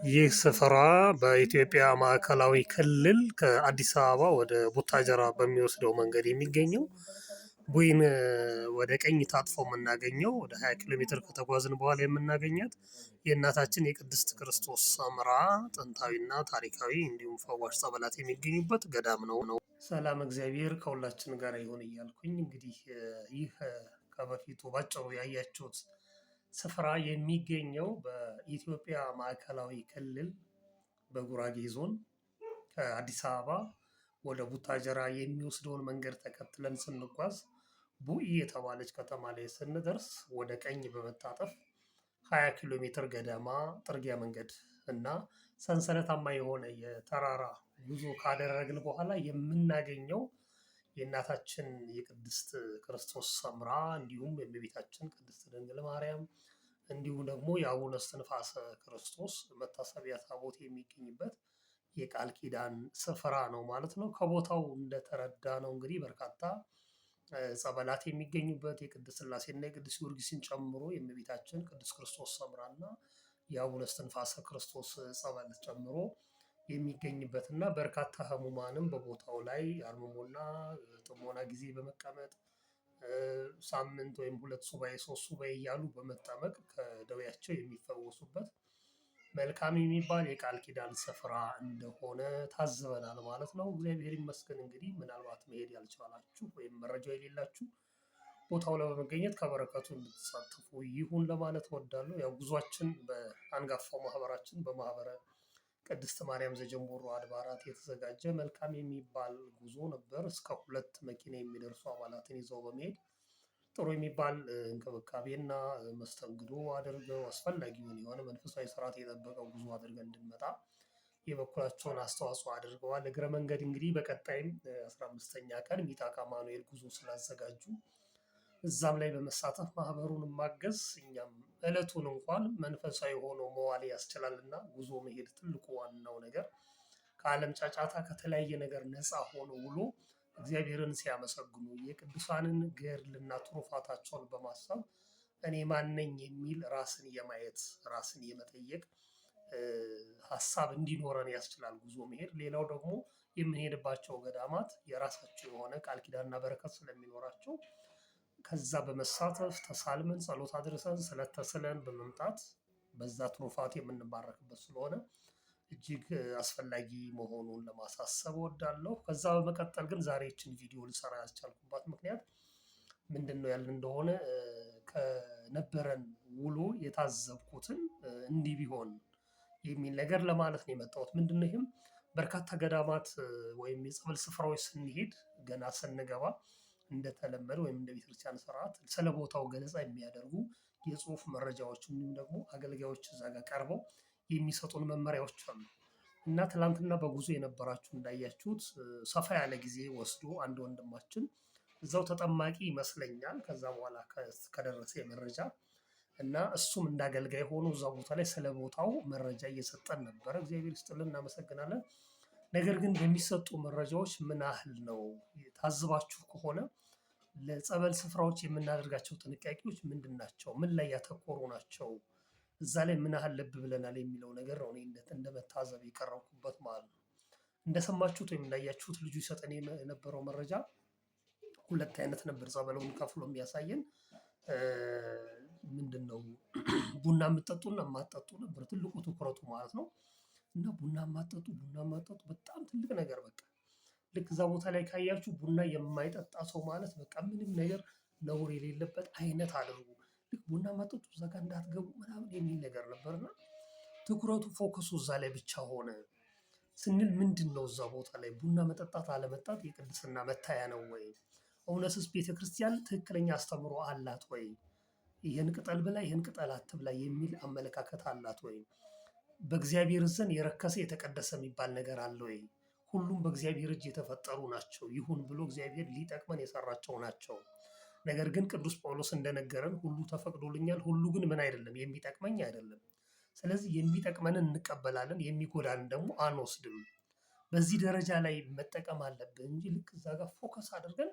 ይህ ስፍራ በኢትዮጵያ ማዕከላዊ ክልል ከአዲስ አበባ ወደ ቡታጀራ በሚወስደው መንገድ የሚገኘው ቡይን ወደ ቀኝ ታጥፎ የምናገኘው ወደ 20 ኪሎ ሜትር ከተጓዝን በኋላ የምናገኛት የእናታችን የቅድስት ክርስቶስ ሰምራ ጥንታዊና ታሪካዊ እንዲሁም ፈዋሽ ጸበላት የሚገኙበት ገዳም ነው። ሰላም እግዚአብሔር ከሁላችን ጋር ይሁን እያልኩኝ እንግዲህ ይህ ከበፊቱ ባጭሩ ያያችሁት ስፍራ የሚገኘው በኢትዮጵያ ማዕከላዊ ክልል በጉራጌ ዞን ከአዲስ አበባ ወደ ቡታጀራ የሚወስደውን መንገድ ተከትለን ስንጓዝ ቡኢ የተባለች ከተማ ላይ ስንደርስ ወደ ቀኝ በመታጠፍ 20 ኪሎ ሜትር ገደማ ጥርጊያ መንገድ እና ሰንሰለታማ የሆነ የተራራ ጉዞ ካደረግን በኋላ የምናገኘው የእናታችን የቅድስት ክርስቶስ ሰምራ እንዲሁም የእመቤታችን ቅድስት ድንግል ማርያም እንዲሁም ደግሞ የአቡነ እስትንፋሰ ክርስቶስ መታሰቢያ ታቦት የሚገኝበት የቃል ኪዳን ስፍራ ነው ማለት ነው። ከቦታው እንደተረዳ ነው እንግዲህ በርካታ ጸበላት የሚገኙበት የቅድስት ሥላሴና የቅዱስ ጊዮርጊስን ጨምሮ የእመቤታችን ቅዱስ ክርስቶስ ሰምራና የአቡነ እስትንፋሰ ክርስቶስ ጸበል ጨምሮ የሚገኝበት እና በርካታ ህሙማንም በቦታው ላይ አርምሞና ጥሞና ጊዜ በመቀመጥ ሳምንት ወይም 2 ሱባኤ 3 ሱባኤ እያሉ በመጠመቅ ከደዌያቸው የሚፈወሱበት መልካም የሚባል የቃል ኪዳን ስፍራ እንደሆነ ታዝበናል ማለት ነው። እግዚአብሔር ይመስገን። እንግዲህ ምናልባት መሄድ ያልቻላችሁ ወይም መረጃ የሌላችሁ ቦታው ላይ በመገኘት ከበረከቱ እንድትሳተፉ ይሁን ለማለት እወዳለሁ። ያው ጉዟችን በአንጋፋው ማህበራችን በማህበረ ቅድስት ማርያም ዘጀንቦሮ አድባራት የተዘጋጀ መልካም የሚባል ጉዞ ነበር። እስከ 2 መኪና የሚደርሱ አባላትን ይዘው በመሄድ ጥሩ የሚባል እንክብካቤና መስተንግዶ አድርገው አስፈላጊውን የሆነ መንፈሳዊ ስርዓት የጠበቀው ጉዞ አድርገን እንድንመጣ የበኩላቸውን አስተዋጽኦ አድርገዋል። እግረ መንገድ እንግዲህ በቀጣይም 15ኛ ቀን ሚጣቃ ማኑኤል ጉዞ ስላዘጋጁ እዛም ላይ በመሳተፍ ማህበሩን ማገዝ እኛም እለቱን እንኳን መንፈሳዊ ሆኖ መዋል ያስችላልና ጉዞ መሄድ ትልቁ ዋናው ነገር ከዓለም ጫጫታ ከተለያየ ነገር ነፃ ሆኖ ውሎ እግዚአብሔርን ሲያመሰግኑ የቅዱሳንን ገድልና ትሩፋታቸውን በማሰብ እኔ ማን ነኝ የሚል ራስን የማየት ራስን የመጠየቅ ሀሳብ እንዲኖረን ያስችላል ጉዞ መሄድ። ሌላው ደግሞ የምንሄድባቸው ገዳማት የራሳቸው የሆነ ቃል ኪዳንና በረከት ስለሚኖራቸው ከዛ በመሳተፍ ተሳልመን ጸሎት አድርሰን ስለተስለን በመምጣት በዛ ትሩፋት የምንባረክበት ስለሆነ እጅግ አስፈላጊ መሆኑን ለማሳሰብ እወዳለሁ። ከዛ በመቀጠል ግን ዛሬ ይህችን ቪዲዮ ልሰራ ያስቻልኩባት ምክንያት ምንድነው ያልን እንደሆነ ከነበረን ውሎ የታዘብኩትን እንዲህ ቢሆን የሚል ነገር ለማለት ነው የመጣሁት። ምንድነው ይህም በርካታ ገዳማት ወይም የጸበል ስፍራዎች ስንሄድ ገና ስንገባ እንደተለመደ ወይም እንደ ቤተክርስቲያን ስርዓት ስለ ቦታው ገለጻ የሚያደርጉ የጽሁፍ መረጃዎች እንዲሁም ደግሞ አገልጋዮች እዛ ጋር ቀርበው የሚሰጡን መመሪያዎች አሉ እና ትላንትና በጉዞ የነበራችሁ እንዳያችሁት ሰፋ ያለ ጊዜ ወስዶ አንድ ወንድማችን እዛው ተጠማቂ ይመስለኛል ከዛ በኋላ ከደረሰ መረጃ እና እሱም እንዳገልጋይ ሆኖ እዛው ቦታ ላይ ስለ ቦታው መረጃ እየሰጠን ነበር። እግዚአብሔር ይስጥልን፣ እናመሰግናለን። ነገር ግን በሚሰጡ መረጃዎች ምን ያህል ነው ታዝባችሁ ከሆነ ለጸበል ስፍራዎች የምናደርጋቸው ጥንቃቄዎች ምንድን ናቸው? ምን ላይ ያተኮሩ ናቸው? እዛ ላይ ምን ያህል ልብ ብለናል የሚለው ነገር ነው እኔ እንደመታዘብ የቀረብኩበት ማለት ነው። እንደሰማችሁት ወይም እንዳያችሁት ልጁ ይሰጠን የነበረው መረጃ 2 አይነት ነበር ጸበሉን ከፍሎ የሚያሳየን። ምንድነው ቡና የምትጠጡና የማትጠጡ ነበር ትልቁ ትኩረቱ ማለት ነው። እና ቡና የማትጠጡ በጣም ትልቅ ነገር በቃ ልክ እዛ ቦታ ላይ ካያችሁ ቡና የማይጠጣ ሰው ማለት በቃ ምንም ነገር ነውር የሌለበት አይነት አድርጉ። ልክ ቡና የማትጠጡ እዛ ጋር እንዳትገቡ ምናምን የሚል ነገር ነበርና ትኩረቱ ፎከሱ እዛ ላይ ብቻ ሆነ ስንል ምንድነው እዛ ቦታ ላይ ቡና መጠጣት አለመጣት የቅድስና መታያ ነው ወይ? እውነትስ ቤተክርስቲያን ትክክለኛ አስተምሮ አላት ወይ? ይሄን ቅጠል ብላ ይሄን ቅጠል አትብላ የሚል አመለካከት አላት ወይ? በእግዚአብሔር ዘንድ የረከሰ የተቀደሰ የሚባል ነገር አለ ወይ? ሁሉም በእግዚአብሔር እጅ የተፈጠሩ ናቸው። ይሁን ብሎ እግዚአብሔር ሊጠቅመን የሰራቸው ናቸው። ነገር ግን ቅዱስ ጳውሎስ እንደነገረን ሁሉ ተፈቅዶልኛል፣ ሁሉ ግን ምን አይደለም የሚጠቅመኝ አይደለም። ስለዚህ የሚጠቅመንን እንቀበላለን፣ የሚጎዳንን ደግሞ አንወስድም። በዚህ ደረጃ ላይ መጠቀም አለብን እንጂ ልክ እዛ ጋር ፎከስ አድርገን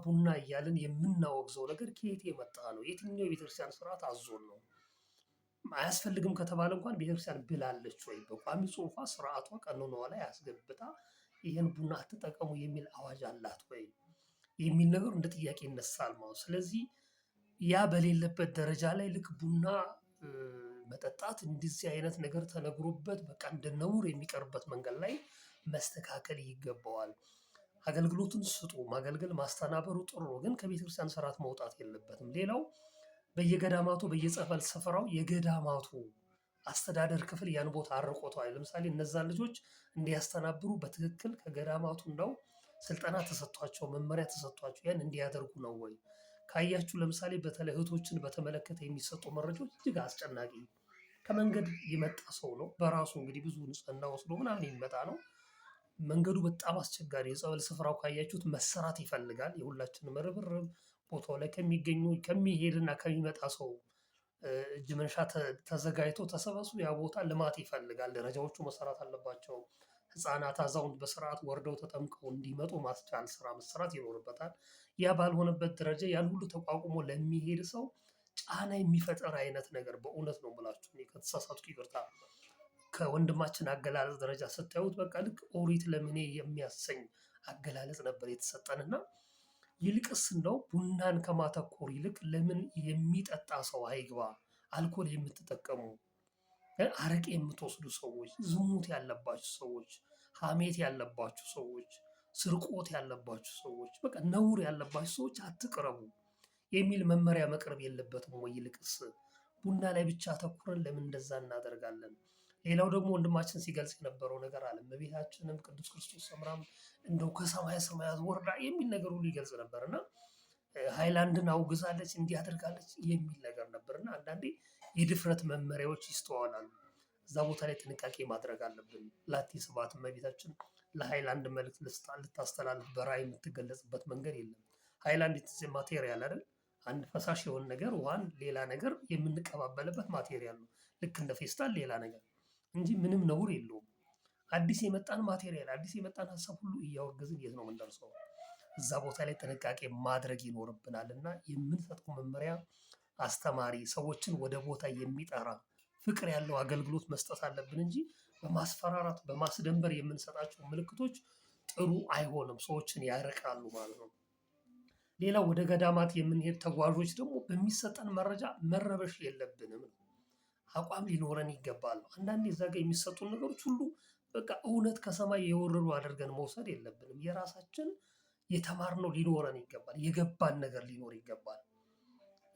ቡና እያልን የምናወግዘው ነገር ከየት የመጣ ነው? የትኛው የቤተክርስቲያን ስርዓት አዞን ነው? አያስፈልግም ከተባለ እንኳን ቤተክርስቲያን ብላለች ወይ? በቋሚ ጽሑፏ፣ ስርዓቷ፣ ቀኖናዋ ላይ አስገብታ ይህን ቡና አትጠቀሙ የሚል አዋጅ አላት ወይ የሚል ነገር እንደ ጥያቄ ይነሳል ማለት። ስለዚህ ያ በሌለበት ደረጃ ላይ ልክ ቡና መጠጣት እንደዚህ አይነት ነገር ተነግሮበት በቃ እንደ ነውር የሚቀርበት መንገድ ላይ መስተካከል ይገባዋል። አገልግሎቱን ስጡ፣ ማገልገል ማስተናበሩ ጥሩ ነው፣ ግን ከቤተክርስቲያን ስርዓት መውጣት የለበትም። ሌላው በየገዳማቱ በየጸበል ስፍራው የገዳማቱ አስተዳደር ክፍል ያን ቦታ አርቆታል። ለምሳሌ እነዛን ልጆች እንዲያስተናብሩ በትክክል ከገዳማቱ እንደው ስልጠና ተሰጥቷቸው መመሪያ ተሰጥቷቸው ያን እንዲያደርጉ ነው ወይ? ካያችሁ ለምሳሌ በተለይ እህቶችን በተመለከተ የሚሰጡ መረጃዎች እጅግ አስጨናቂ። ከመንገድ የመጣ ሰው ነው በራሱ እንግዲህ ብዙ ንጽህና ወስዶ ምናምን የሚመጣ ነው። መንገዱ በጣም አስቸጋሪ፣ የጸበል ስፍራው ካያችሁት መሰራት ይፈልጋል። የሁላችንም ርብርብ ቦታው ላይ ከሚሄድና ከሚመጣ ሰው እጅ መንሻ ተዘጋጅቶ ተሰበስቦ ያ ቦታ ልማት ይፈልጋል። ደረጃዎቹ መሰራት አለባቸው። ህፃናት፣ አዛውንት በስርዓት ወርደው ተጠምቀው እንዲመጡ ማስቻል ስራ መሰራት ይኖርበታል። ያ ባልሆነበት ደረጃ ያን ሁሉ ተቋቁሞ ለሚሄድ ሰው ጫና የሚፈጠር አይነት ነገር በእውነት ነው የምላችሁ። እኔ ከተሳሳትኩ ይቅርታ። ከወንድማችን አገላለጽ ደረጃ ስታዩት በቃ ልክ ኦሪት ለምኔ የሚያሰኝ አገላለጽ ነበር የተሰጠንና ይልቅስ እንደው ቡናን ከማተኮር ይልቅ ለምን የሚጠጣ ሰው አይግባ፣ አልኮል የምትጠቀሙ አረቄ የምትወስዱ ሰዎች፣ ዝሙት ያለባችሁ ሰዎች፣ ሐሜት ያለባችሁ ሰዎች፣ ስርቆት ያለባችሁ ሰዎች፣ በቃ ነውር ያለባችሁ ሰዎች አትቅረቡ የሚል መመሪያ መቅረብ የለበትም ወይ? ይልቅስ ቡና ላይ ብቻ አተኩረን ለምን እንደዛ እናደርጋለን? ሌላው ደግሞ ወንድማችን ሲገልጽ የነበረው ነገር አለ። እመቤታችንም ቅዱስ ክርስቶስ ሰምራም እንደው ከሰማየ ሰማያት ወርዳ የሚል ነገር ሁሉ ይገልጽ ነበርና ሃይላንድን አውግዛለች እንዲህ አድርጋለች የሚል ነገር ነበርና አንዳንዴ የድፍረት መመሪያዎች ይስተዋላሉ። እዛ ቦታ ላይ ጥንቃቄ ማድረግ አለብን። ላቲ ስብሐት እመቤታችን ለሃይላንድ መልእክት ልታስተላልፍ በራእይ የምትገለጽበት መንገድ የለም። ሃይላንድ ኢትስ ማቴሪያል አይደል? አንድ ፈሳሽ የሆነ ነገር ውሃን ሌላ ነገር የምንቀባበልበት ማቴሪያል ነው። ልክ እንደ ፌስታል ሌላ ነገር እንጂ ምንም ነውር የለውም። አዲስ የመጣን ማቴሪያል፣ አዲስ የመጣን ሀሳብ ሁሉ እያወገዝን የት ነው የምንደርሰው? እዛ ቦታ ላይ ጥንቃቄ ማድረግ ይኖርብናል እና የምንሰጠው መመሪያ አስተማሪ፣ ሰዎችን ወደ ቦታ የሚጠራ ፍቅር ያለው አገልግሎት መስጠት አለብን እንጂ በማስፈራራት በማስደንበር የምንሰጣቸው ምልክቶች ጥሩ አይሆንም፣ ሰዎችን ያርቃሉ ማለት ነው። ሌላው ወደ ገዳማት የምንሄድ ተጓዦች ደግሞ በሚሰጠን መረጃ መረበሽ የለብንም ነው። አቋም ሊኖረን ይገባል። አንዳንዴ እዛ ጋር የሚሰጡን ነገሮች ሁሉ በቃ እውነት ከሰማይ የወረዱ አድርገን መውሰድ የለብንም። የራሳችን የተማርነው ሊኖረን ይገባል። የገባን ነገር ሊኖር ይገባል።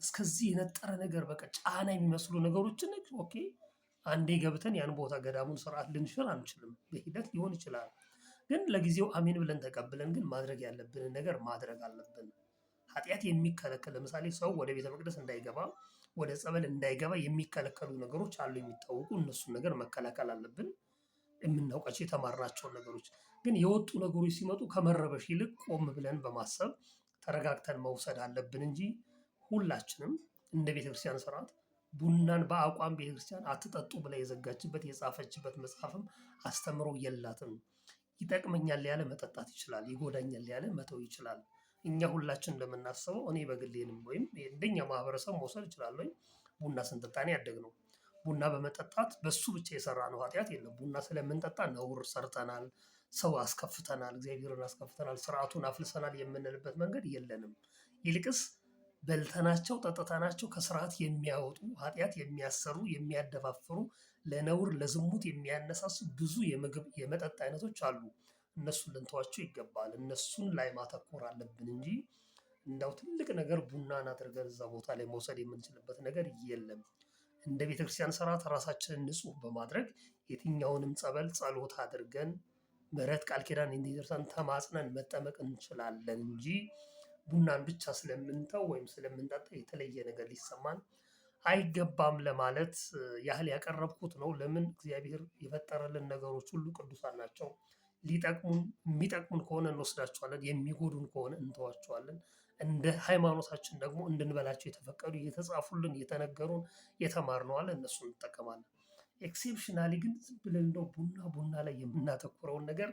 እስከዚህ የነጠረ ነገር በቃ ጫና የሚመስሉ ነገሮችን ኦኬ አንዴ ገብተን ያን ቦታ ገዳሙን ስርዓት ልንሽር አንችልም። በሂደት ሊሆን ይችላል። ግን ለጊዜው አሜን ብለን ተቀብለን ግን ማድረግ ያለብንን ነገር ማድረግ አለብን። ኃጢአት የሚከለከል ለምሳሌ ሰው ወደ ቤተ መቅደስ እንዳይገባ፣ ወደ ጸበል እንዳይገባ የሚከለከሉ ነገሮች አሉ የሚታወቁ። እነሱን ነገር መከላከል አለብን። የምናውቃቸው የተማርናቸውን ነገሮች ግን የወጡ ነገሮች ሲመጡ ከመረበሽ ይልቅ ቆም ብለን በማሰብ ተረጋግተን መውሰድ አለብን እንጂ ሁላችንም እንደ ቤተክርስቲያን ስርዓት ቡናን በአቋም ቤተክርስቲያን አትጠጡ ብላ የዘጋችበት የጻፈችበት መጽሐፍም አስተምሮ የላትም። ይጠቅመኛል ያለ መጠጣት ይችላል፣ ይጎዳኛል ያለ መተው ይችላል። እኛ ሁላችን እንደምናስበው እኔ በግሌንም ወይም እንደኛ ማህበረሰብ መውሰድ እችላለሁ። ቡና ስንጠጣ ነው ያደግነው። ቡና በመጠጣት በሱ ብቻ የሰራ ነው ኃጢአት የለም። ቡና ስለምንጠጣ ነውር ሰርተናል፣ ሰው አስከፍተናል፣ እግዚአብሔርን አስከፍተናል፣ ስርዓቱን አፍልሰናል የምንልበት መንገድ የለንም። ይልቅስ በልተናቸው ጠጥተናቸው ከስርዓት የሚያወጡ ኃጢአት የሚያሰሩ የሚያደፋፍሩ ለነውር ለዝሙት የሚያነሳሱ ብዙ የምግብ የመጠጥ አይነቶች አሉ። እነሱን ልንተዋቸው ይገባል። እነሱን ላይ ማተኮር አለብን እንጂ እንዳው ትልቅ ነገር ቡናን አድርገን እዛ ቦታ ላይ መውሰድ የምንችልበት ነገር የለም። እንደ ቤተክርስቲያን ስርዓት ራሳችንን ንጹህ በማድረግ የትኛውንም ጸበል ጸሎት አድርገን ምሕረት ቃል ኪዳን እንዲደርሰን ተማጽነን መጠመቅ እንችላለን እንጂ ቡናን ብቻ ስለምንተው ወይም ስለምንጠጣ የተለየ ነገር ሊሰማን አይገባም ለማለት ያህል ያቀረብኩት ነው። ለምን እግዚአብሔር የፈጠረልን ነገሮች ሁሉ ቅዱሳን ናቸው። የሚጠቅሙን ከሆነ እንወስዳቸዋለን፣ የሚጎዱን ከሆነ እንተዋቸዋለን። እንደ ሃይማኖታችን ደግሞ እንድንበላቸው የተፈቀዱ የተጻፉልን የተነገሩን የተማርነው አለ፣ እነሱን እንጠቀማለን። ኤክሴፕሽናሊ ግን ዝም ብለን እንደው ቡና ላይ የምናተኩረውን ነገር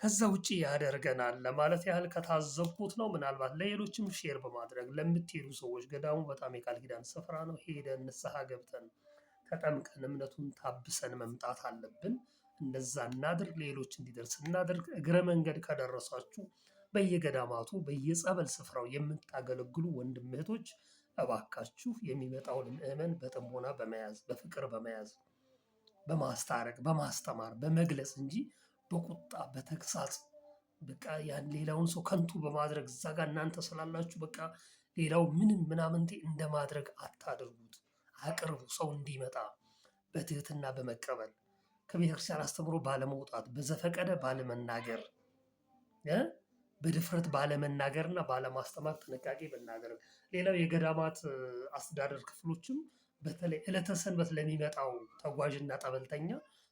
ከዛ ውጪ ያደርገናል ለማለት ያህል ከታዘብኩት ነው። ምናልባት ለሌሎችም ሼር በማድረግ ለምትሄዱ ሰዎች ገዳሙ በጣም የቃል ኪዳን ስፍራ ነው። ሄደን ንስሐ ገብተን ተጠምቀን እምነቱን ታብሰን መምጣት አለብን። እንደዛ እናድርግ፣ ሌሎች እንዲደርስ እናድርግ። እግረ መንገድ ከደረሳችሁ በየገዳማቱ በየጸበል ስፍራው የምታገለግሉ ወንድም እህቶች እባካችሁ የሚመጣውን ምዕመን በጥሞና በመያዝ በፍቅር በመያዝ በማስታረቅ በማስተማር በመግለጽ እንጂ በቁጣ በተግሳጽ በቃ ያን ሌላውን ሰው ከንቱ በማድረግ እዛ ጋር እናንተ ስላላችሁ በቃ ሌላው ምንም ምናምንቴ እንደማድረግ አታድርጉት። አቅርቡ፣ ሰው እንዲመጣ በትህትና በመቀበል ከቤተክርስቲያን አስተምሮ ባለመውጣት በዘፈቀደ ባለመናገር በድፍረት ባለመናገርና ባለማስተማር ጥንቃቄ ብናደርግ። ሌላው የገዳማት አስተዳደር ክፍሎችም በተለይ ዕለተ ሰንበት ለሚመጣው ተጓዥና ጠበልተኛ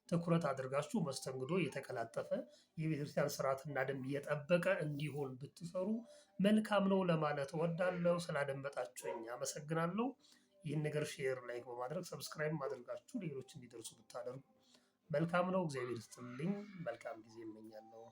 ትኩረት አድርጋችሁ መስተንግዶ የተቀላጠፈ የቤተክርስቲያን ስርዓትና ደንብ እየጠበቀ እንዲሆን ብትሰሩ መልካም ነው ለማለት እወዳለሁ። ስላደመጣችሁኝ አመሰግናለሁ። ይህን ነገር ሼር፣ ላይክ በማድረግ ሰብስክራይብ ማድረጋችሁ ሌሎች እንዲደርሱ ብታደርጉ መልካም ነው። እግዚአብሔር ይስጥልኝ። መልካም ጊዜ እመኛለሁ።